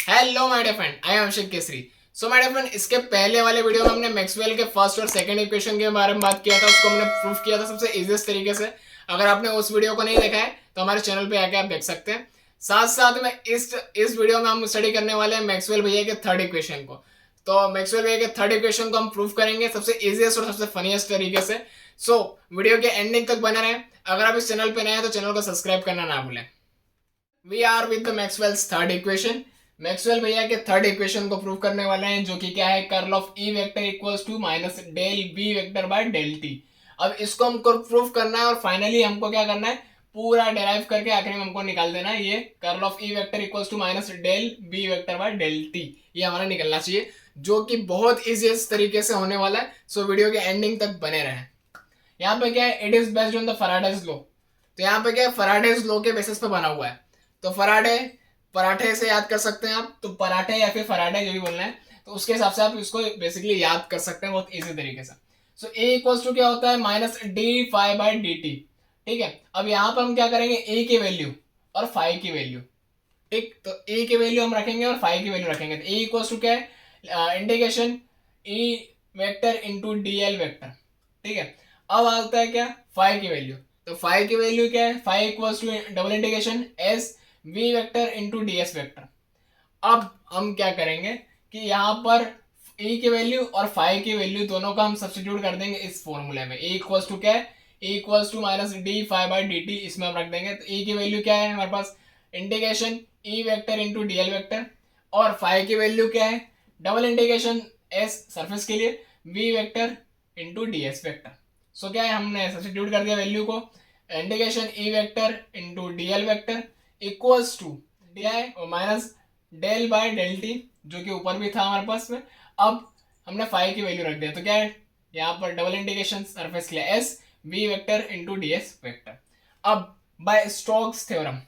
Hello my dear friend, I am Abhishek Kesari. So my dear friend, इसके पहले वाले video में हमने मैक्सवेल के फर्स्ट और सेकंड इक्वेशन के बारे में बात किया था। उसको हमने प्रूफ किया था सबसे इजीएस्ट तरीके से। अगर आपने उस वीडियो को नहीं देखा है तो हमारे चैनल पे आके आप देख सकते हैं। साथ साथ में इस वीडियो में हम स्टडी करने वाले हैं मैक्सवेल भैया के थर्ड इक्वेशन को। तो मैक्सवेल भैया के थर्ड इक्वेशन को हम प्रूफ करेंगे सबसे इजीएस्ट और सबसे फनीएस्ट तरीके से। सो वीडियो के एंडिंग तक बने रहें। अगर आप इस चैनल पे नए हैं तो चैनल को सब्सक्राइब करना ना भूलें। We are with the Maxwell's third equation. Maxwell भैया के थर्ड इक्वेशन को प्रूव करने वाले हैं, जो कि क्या है, curl of E vector equals to minus del B vector by del T. अब इसको हमको प्रूव करना है और फाइनली हमको क्या करना है, पूरा डेराइव करके आखिर में हमको निकाल देना है ये curl of E vector equals to minus del B vector by del T. ये हमारा निकलना चाहिए, जो कि बहुत इजीएस्ट तरीके से होने वाला है। सो वीडियो के एंडिंग तक बने रहें। यहाँ पे क्या है, it is based on the Faraday's law. तो यहाँ पे क्या है, फैराडेज लॉ के बेसिस पे बना हुआ है। तो फराडे, पराठे से याद कर सकते हैं आप, तो पराठे या फिर फराडे जो भी बोलना है, तो उसके हिसाब से आप इसको बेसिकली याद कर सकते हैं बहुत इजी तरीके से। सो ए इक्वल्स टू क्या होता है, minus D five by D T. ठीक है, अब यहाँ पर हम क्या करेंगे, ए की वैल्यू और फाइव की वैल्यू। ठीक, तो ए की वैल्यू हम रखेंगे और फाइव की वैल्यू रखेंगे। तो ए इक्वल्स टू क्या है, integration E vector into D L vector. ठीक है, अब आता है क्या, फाइव की वैल्यू। तो फाइव की वैल्यू क्या है, five equals to double integration S V vector into D S vector. अब हम क्या करेंगे कि यहाँ पर e की वैल्यू और फाइव की वैल्यू दोनों का हम सब्स्टिट्यूट कर देंगे इस फॉर्मूले में। e इक्वल्स टू क्या है, e equals to minus D five by D T, इसमें हम रख देंगे। तो e की वैल्यू क्या है हमारे पास, integration e vector into D L vector, और फाइव की वैल्यू क्या है, डबल इंटीग्रेशन s सरफेस के लिए v vector into D S vector. So क्या है, हमने सब्स्टिट्यूट कर दिया वैल्यू को, integration e vector into D L vector equals to D I minus del by del T, जो कि ऊपर भी था हमारे पास में। अब हमने फाइव की वैल्यू रख दिया, तो क्या है, यहाँ पर डबल इंटीग्रेशन सरफेस के लिए S V vector into D S vector. अब बाय स्टोक्स थ्योरम,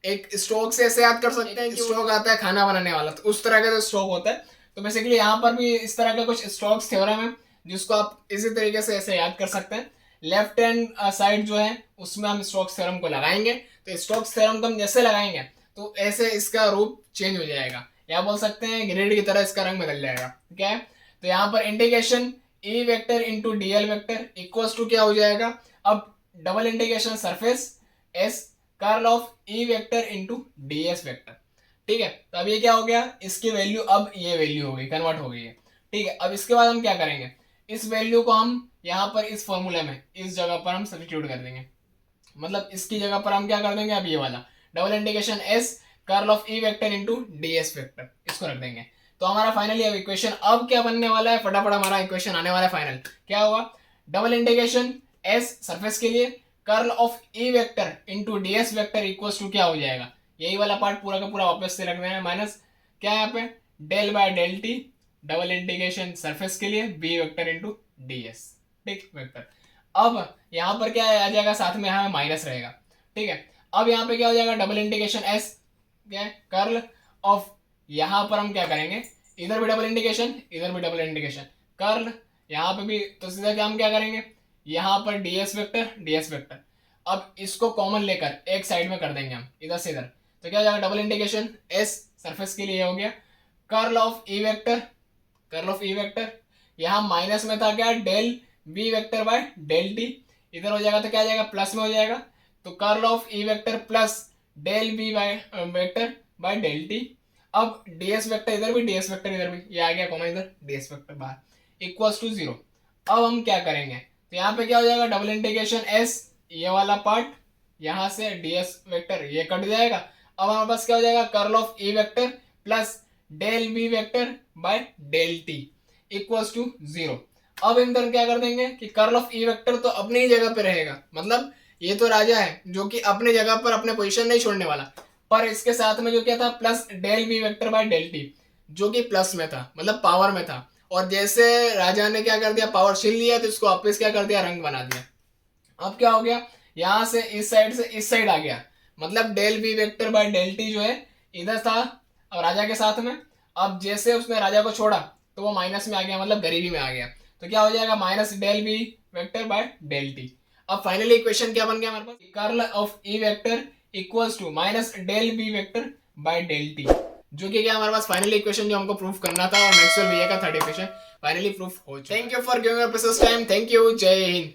एक स्टोक से ऐसे याद कर सकते हैं कि स्टोक आता है खाना बनाने वाला, तो उस तरह का जो स्टोक होता है। तो बेसिकली यहाँ पर भी इस तरह का कुछ स्टोक्स थ्योरम है, जिसको आप इसी तरीके से ऐसे याद कर सकते हैं। लेफ्ट हैंड साइड जो है उसमें हम स्टोक्स थ्योरम को लगाएंगे। तो स्टोक्स थ्योरम को हम जैसे लगाएंगे तो ऐसे इसका रूप चेंज हो जाएगा, या बोल सकते हैं ग्रेड की तरह इसका रंग बदल जाएगा। क्या है, तो यहाँ पर integration E vector into D L vector equals to क्या हो जाएगा, अब double integration surface S curl of E vector into D S vector. ठीक है, तो अब ये क्या हो गया, इसकी वैल्यू अब ये वैल्यू हो गई, कन्वर्ट हो गई है। ठीक है, अब इसके बाद हम क्या करेंगे, इस वैल्यू को हम यहाँ पर इस फॉर्मूले में इस जगह पर हम सब्स्टिट्यूट कर देंगे। मतलब इसकी जगह पर हम क्या कर देंगे, अब ये वाला double integration S curl of E vector into D S vector, इसको रख देंगे। तो हमारा फाइनली अब इक्वेशन अब क्या बनने वाला है, फटाफट हमारा इक्वेशन आने वाला है फाइनल। क्या होगा, डबल इंटीग्रेशन एस सरफेस के लिए curl of E vector into D S vector equals to क्या हो जाएगा, यही वाला पार्ट पूरा का पूरा वापस से रख देना है, माइनस क्या है यहाँ पे, del by del T double integration surface के लिए B vector into D S. ठीक वेक्टर, अब यहाँ पर क्या आ जाएगा, साथ में यहाँ माइनस रहेगा। ठीक है, अब यहाँ पे क्या हो जाएगा, डबल इंटीग्रेशन एस क्या है, कर्ल ऑफ, यहाँ पर हम क्या करेंगे, इधर भी डबल इंटीग्रेशन इधर भी डबल इंटीग्रेशन कर्ल, यहाँ पे भी, तो सीधा क्या हम क्या करेंगे, यहाँ पर डी एस वेक्टर। अब इसको कॉमन लेकर एक साइड में कर देंगे हम इधर से इधर, तो क्या हो जाएगा, डबल इंटीग्रेशन एस सरफेस के लिए हो गया, कर्ल ऑफ ई वेक्टर, यहाँ माइनस में था क्या, del B vector by del T, इधर हो जाएगा तो क्या आ जाएगा, प्लस में हो जाएगा। तो curl of E vector plus del B by vector by del T. अब डीएस वेक्टर इधर भी, डीएस वेक्टर इधर भी, ये आ गया कॉमन इधर, डीएस वेक्टर बाहर इक्वल्स टू जीरो। अब हम क्या करेंगे, तो यहाँ पे क्या हो जाएगा, डबल इंटीग्रेशन एस, ये वाला पार्ट यहाँ से डीएस वेक्टर ये कट जाएगा। अब हमारे पास क्या हो जाएगा, curl of E vector plus del B vector by del T equals to zero. अब इंटर क्या कर देंगे कि कर्ल ऑफ ई वेक्टर तो अपनी ही जगह पे रहेगा, मतलब ये तो राजा है जो कि अपने जगह पर अपने पोजीशन नहीं छोड़ने वाला, पर इसके साथ में जो क्या था, plus del B vector by del T, जो कि प्लस में था, मतलब पावर में था। और जैसे राजा ने क्या कर दिया, पावर छीन लिया, तो इसको वापस क्या कर दिया, रंग बना दिया। अब क्या हो गया, यहाँ से इस साइड आ गया, मतलब del B vector by del T जो है इधर था अब राजा के साथ में। अब जैसे उसने राजा को छोड़ा तो वो माइनस में आ गया, मतलब गरीबी में आ गया। तो क्या हो जाएगा, minus del B vector by del T. अब फाइनली इक्वेशन क्या बन गया हमारे पास, curl of E vector equals to minus del B vector by del T. जो कि क्या हमारे पास फाइनली इक्वेशन जो हमको प्रूफ करना था, और मैक्सवेल भैया का थर्ड इक्वेशन फाइनली प्रूफ हो चुका है। Thank you for giving your precious time. Thank you. जय हिंद।